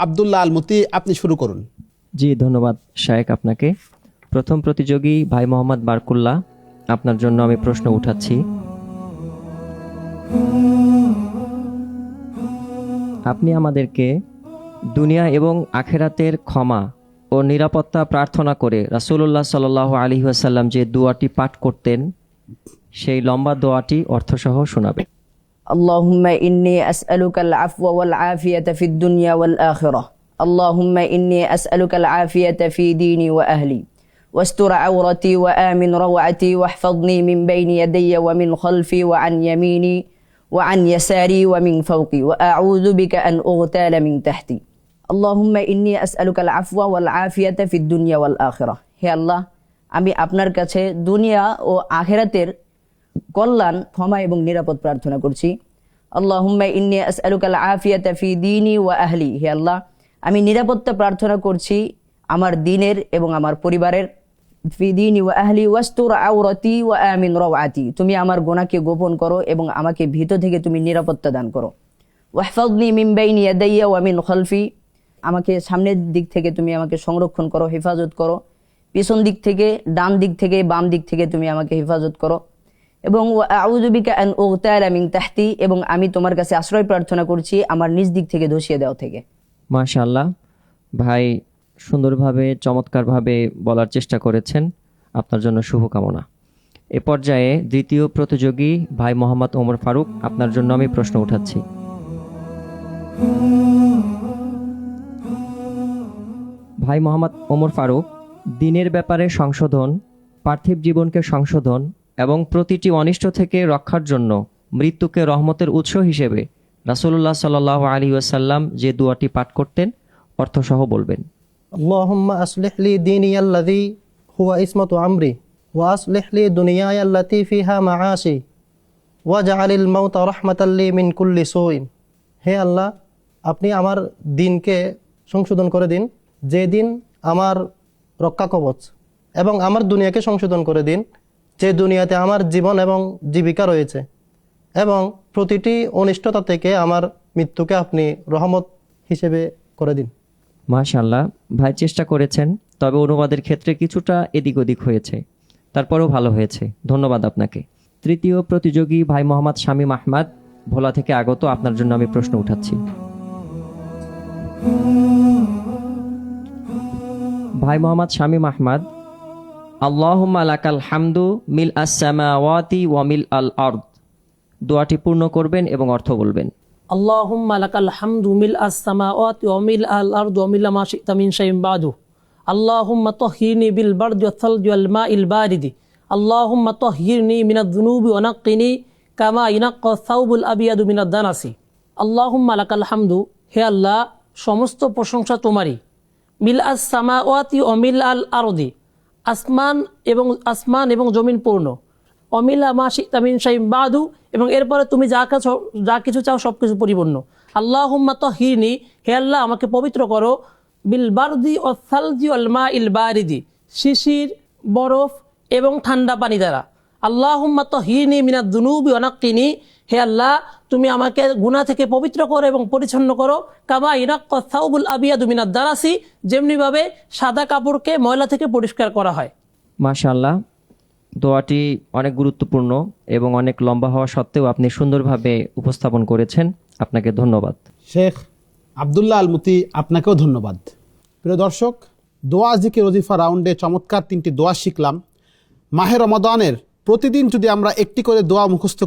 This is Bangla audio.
আব্দুল্লাহ আল মুতি, আপনি শুরু করুন। জি ধন্যবাদ শায়েক আপনাকে। প্রথম প্রতিযোগী ভাই মোহাম্মদ বারকুল্লাহ, আপনার জন্য আমি প্রশ্ন উঠাচ্ছি। আপনি আমাদেরকে দুনিয়া এবং আখেরাতের ক্ষমা ও নিরাপত্তা প্রার্থনা করে রাসূলুল্লাহ সাল্লাল্লাহু আলাইহি ওয়াসাল্লাম যে দোয়াটি পাঠ করতেন সেই লম্বা দোয়াটি অর্থসহ শোনাবেন। اللهم إني أسألك العفو والعافية في الدنيا والآخرة. اللهم إني أسألك العافية في ديني وأهلي واستر عورتي وآمن روعتي واحفظني من بين يدي ومن خلفي وعن يميني وعن يساري ومن فوقي وأعوذ بك أن أغتال من تحتي. اللهم إني أسألك العفو والعافية في الدنيا والآخرة. হে আল্লাহ, আমি আপনার কাছে দুনিয়া ও আখিরাতের কল্যাণ, ক্ষমা এবং নিরাপদ প্রার্থনা করছি। আল্লাহুম্মা ইন্নী আসআলুকাল আফিয়াতা ফি দীনি ওয়া আহলি। হে আল্লাহ, আমি নিরাপত্তা প্রার্থনা করছি আমার দ্বীনের এবং আমার পরিবারের। ফি দীনি ওয়া আহলি ওয়াস্তুর আওরাতি ওয়া আমিন রাওআতি। তুমি আমার গুনাহকে গোপন করো এবং আমাকে ভীত থেকে তুমি নিরাপত্তা দান করো। ওয়াহফাযনি মিন বাইনি ইয়াদাইয়া ওয়া মিন খালফি। আমাকে সামনের দিক থেকে তুমি আমাকে সংরক্ষণ করো, হেফাজত করো। পিছন দিক থেকে, ডান দিক থেকে, বাম দিক থেকে তুমি আমাকে হেফাজত করো। এবং আউযু বিকা আন উগতালা মিন তাহতি, এবং আমি তোমার কাছে আশ্রয় প্রার্থনা করছি আমার নিজ দিক থেকে ধসিয়ে দেওয়া থেকে। মাশাআল্লাহ, ভাই সুন্দরভাবে চমৎকারভাবে বলার চেষ্টা করেছেন, আপনার জন্য শুভকামনা। এ পর্যায়ে দ্বিতীয় প্রতিযোগী ভাই মোহাম্মদ ওমর ফারুক, আপনার জন্য আমি প্রশ্ন উঠাচ্ছি। ভাই মোহাম্মদ ওমর ফারুক, দ্বীনের ব্যাপারে সংশোধন, পার্থিব জীবনকে সংশোধন এবং প্রতিটি অনিষ্ট থেকে রক্ষার জন্য মৃত্যুকে রহমতের উৎস হিসেবে রাসূলুল্লাহ সাল্লাল্লাহু আলাইহি ওয়াসাল্লাম যে দোয়াটি পাঠ করতেন অর্থসহ বলবেন। আল্লাহুম্মা আসলিহ লি দীনি আল্লাযী হুয়া ইসমাতু আমরি ওয়া আসলিহ লি দুনিয়ায়া আল্লাতী ফিহা মাআশি ওয়াজআলিল মাউতা রাহমাতাল লি মিন কুল্লি সুইন। হে আল্লাহ, আপনি আমার দিনকে সংশোধন করে দিন, যে দিন আমার রক্ষা কবচ, এবং আমার দুনিয়াকে সংশোধন করে দিন, যে দুনিয়াতে আমার জীবন এবং জীবিকা রয়েছে, এবং প্রতিটি অনিষ্টতা থেকে আমার মৃত্যুকে আপনি রহমত হিসেবে করে দিন। মাশাআল্লাহ, ভাই চেষ্টা করেছেন, তবে অনুবাদের ক্ষেত্রে কিছুটা এদিক ওদিক হয়েছে, তারপরেও ভালো হয়েছে, ধন্যবাদ আপনাকে। তৃতীয় প্রতিযোগী ভাই মোহাম্মদ শামীম আহমদ, ভোলা থেকে আগত, আপনার জন্য আমি প্রশ্ন উঠাচ্ছি। ভাই মোহাম্মদ শামীম আহমদ, আল্লাহুম্মা লাকাল হামদু মিল আস-সামাওয়াতি ওয়া মিল আল আরদ দোয়াটি পূর্ণ করবেন এবং অর্থ বলবেন। اللهم لك الحمد ملء السماوات وملء الأرض وملء ما شئت من شيء بعده. اللهم طهرني بالبرد والثلج والماء البارد. اللهم طهرني من الذنوب ونقني كما ينقى الثوب الأبيض من الدنس. اللهم لك الحمد. হে আল্লাহ, সমস্ত প্রশংসা তোমারই। মিল আস সামাওয়াতি ও মিল আল আরদি, আসমান এবং জমিন পূর্ণ। অমিলা মা শিতা মিন শাইইন বাদু, এবং এরপরে তুমি যা কিছু চাও সব কিছু পরিপূর্ণ। আল্লাহুম্মা তাহহিরনি। হে আল্লাহ, আমাকে পবিত্র করো। বিল বারদি ও সালজি ওয়াল মাইল বারিদি, শিশির, বরফ এবং ঠান্ডা পানি দ্বারা। আল্লাহুম্মা তাহহিরনি মিনাদ দুনুবি ওয়া নাক্কিনি। হে আল্লাহ, তুমি আমাকে গুনাহ থেকে পবিত্র করো এবং পরিচ্ছন্ন করো। কামা ইনাক্কা সাউবুল আবিয়াদু মিনাদ দারাসি, যেমনিভাবে সাদা কাপড়কে ময়লা থেকে পরিষ্কার করা হয়। মাশাআল্লাহ, দোয়াটি অনেক গুরুত্বপূর্ণ এবং অনেক লম্বা হওয়া সত্ত্বেও আপনি সুন্দরভাবে উপস্থাপন করেছেন, আপনাকে ধন্যবাদ। শেখ আব্দুল্লাহ আল মুতি, আপনাকেও ধন্যবাদ। প্রিয় দর্শক, দোয়া জিকির ওজিফা রাউন্ডে চমৎকার 3টি দোয়া শিখলাম। মাহে রমাদানের প্রতিদিন যদি আমরা একটি করে দোয়া মুখস্থ